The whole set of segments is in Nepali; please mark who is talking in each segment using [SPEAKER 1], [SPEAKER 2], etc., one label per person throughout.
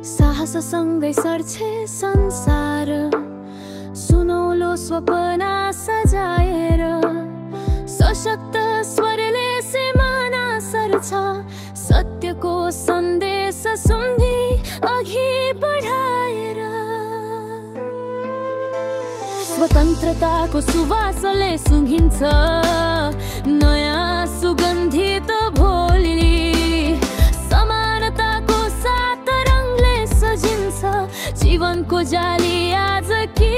[SPEAKER 1] साहससँगै सर्छे संसार सुनौलो स्वप्ना सजाएर सशक्त स्वरले सिमाना सर्छ सत्यको सन्देश सुन्ने अघि बढाएर स्वतन्त्रताको सुवासले सुँघिन्छ नयाँ सुगन्धित भोलि समानताको सात रङले सजिन्छ जीवनको जाली आज कि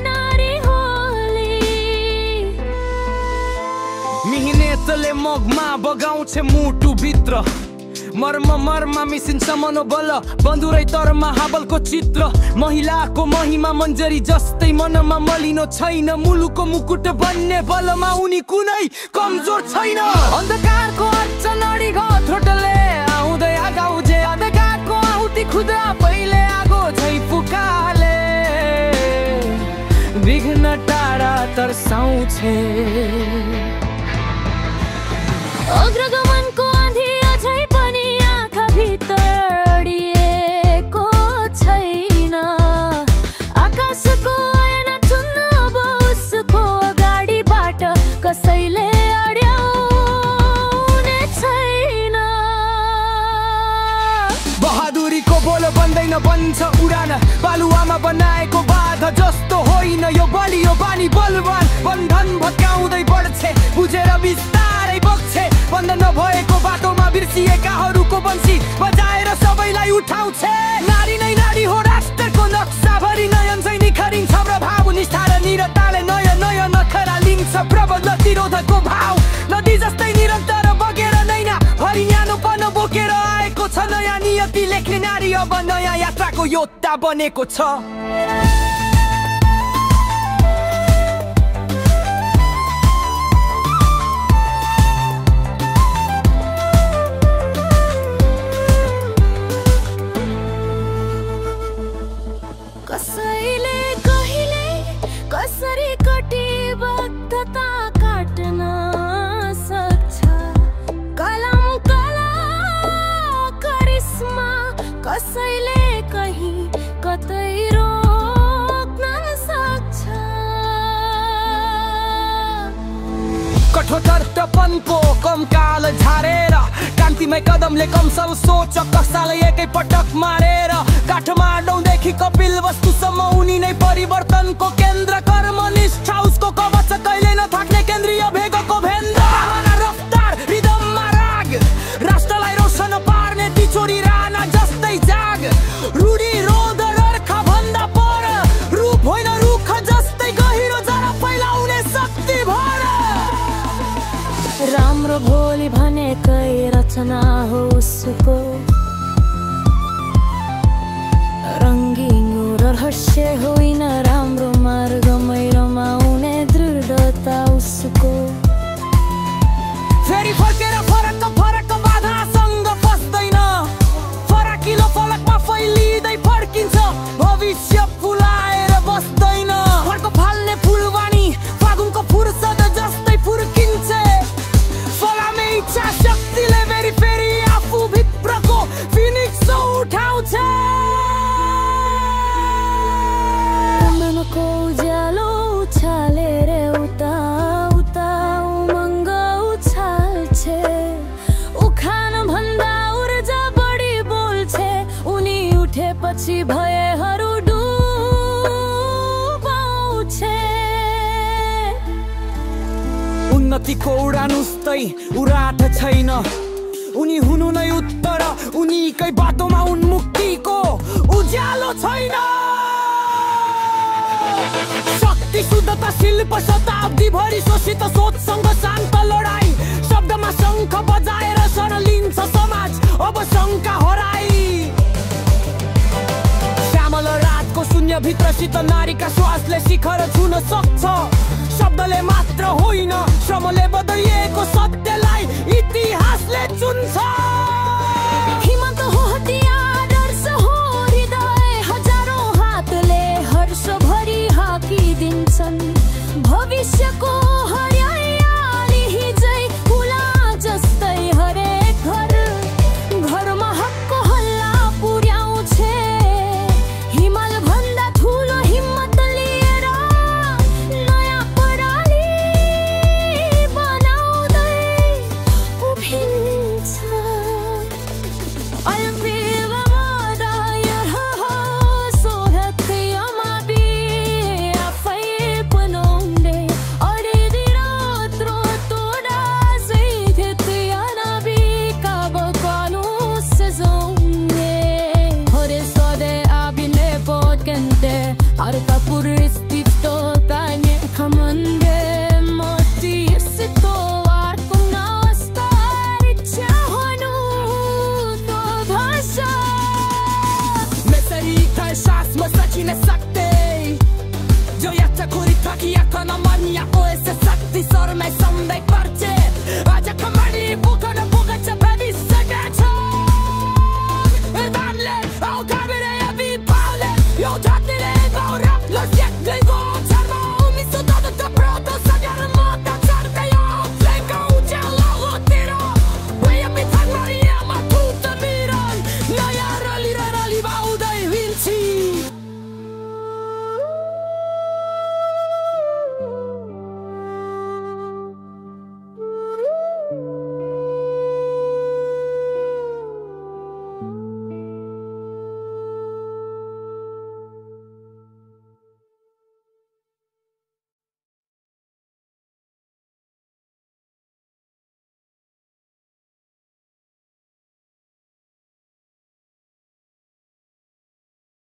[SPEAKER 1] नारी होली
[SPEAKER 2] मिहिनेतले मगमा बगाउँछ मुटु भित्र मर्म मिसिन्छ मनोबल बन्धुरै तरमा हाबलको चित्र महिलाको महिमा मन्जरी जस्तै मनमा मलिनो छैन मुलुकको मुकुट बन्ने बलमा उनी कुनै कमजोर छैन अन्धकारको अडचन अडिघो थ्रोटले आउँदै आगाउजे अन्धकारको आहुति खुदा पहिले आगो झै फुकाले विघ्न टाढा तर्साउँछे
[SPEAKER 1] अग्रगमनको आँधी अझै पनि आँखा भित्रिएको छैन आकाशको ऐना चुन्न अब उसको अगाडिबाट कसैले अड्याउने छैन
[SPEAKER 2] बहादुरीको बोल बन्दैन बन्छ उडान बालुवामा बनाएको बाधा जस्तो होइन यो बलियो बानी बलवान बन्धन भत्काउँदै बढ्छे बुझेर बिस्तारै बग्छे बन्द नभएको बाटोमा बिर्सिएकाहरूको बन्सी बजाएर सबैलाई उठाउँछ नारी नै नारी हो राष्ट्रको नक्साभरि नयन चाहिँ निखरिन्छ प्रभाव निष्ठा र निरताले नयाँ नयाँ नखरा लिन्छ प्रबल प्रतिरोधकको भाव नदी जस्तै निरन्तर बगेर नैना भरि न्यानोपन बोकेर आएको छ नयाँ नियति लेख्ने नारी अब नयाँ यात्राको योद्धा बनेको छ
[SPEAKER 1] कसैले कहिले कसरी कटिबद्धता काट्न सक्छ कलम कला करिश्मा कसैले कहीं कतै रोक्न सक्छ
[SPEAKER 2] कठोरतपनको कमकाल झारेर कान्तिमय कदमले कमसल सोच कसालाई एकै पटक मारेर काठमाडौँदेखि कपिल वस्तुसम्म उनी नै परिवर्तनको केन्द्र कर्मनिष्ठा उसको कवच कहिले नथाक्ने केन्द्रीय भेगको भेन्दा रफ्तार रिदममा राग राष्ट्रलाई रोशन पार्ने तिचोरी राणा जस्तै जाग रूढी रोध रर्खा भन्दा पर रूप होइन रुख जस्तै गहिरो जरा फैलाउने शक्ति भर
[SPEAKER 1] राम्रो भोलि भनेकै रचना हो उसको रङ्गिन रहस्य होइन राम्रो मार्गमै रमाउने दृढता उसको
[SPEAKER 2] फेरि फर्केर फरक बाधासँग फस्दैन फराकिलो फलकमा फैलिँदै फर्किन्छ भविष्य फुलाएर बस्दैन फर्को फाल्ने फुलवानी फागुनको फुर्सद जस्तै फुर्किन्छ फलामे इच्छा शक्तिले फेरि आफू भित्रको फिनिक्स उठाउँछ
[SPEAKER 1] मनको उज्यालो उछालेर उता उता उमङ्ग उछाल्छे उखान भन्दा ऊर्जा बढी बोल्छे उनी उठेपछि भयहरू डुबाउँछे
[SPEAKER 2] उन्नतिको उडान उस्तै उराट छैन उनी हुनु नै उत्तर उनीकै बाटोमा उन्मुक्तिको उज्यालो छैन शक्ति शुद्धता शिल्प शताब्दी भरि शोषित सोचसँग शान्त लडाई शब्दमा शङ्ख बजाएर शरण लिन्छ समाज अब शङ्का हराई श्यामल रातको शून्यभित्रसित नारीका श्वासले शिखर छुन सक्छ शब्दले मात्र होइन श्रमले बदलिएको सत्यलाई इतिहासले चुन्छ
[SPEAKER 1] हिम्मत हो हतियार आदर्श हो हृदय हजारौं हातले हर्ष भरि हाकिदिन्छन् भविष्यको हरियाली हिजै फुला जस्तै हरेक घरमा हकको हल्ला पुर्याउ
[SPEAKER 3] म सकिन सक्दै जो यात्रा कुरी थकिया खाना मनिया ओएसे शक्ति सरमै सम्दै पर्छ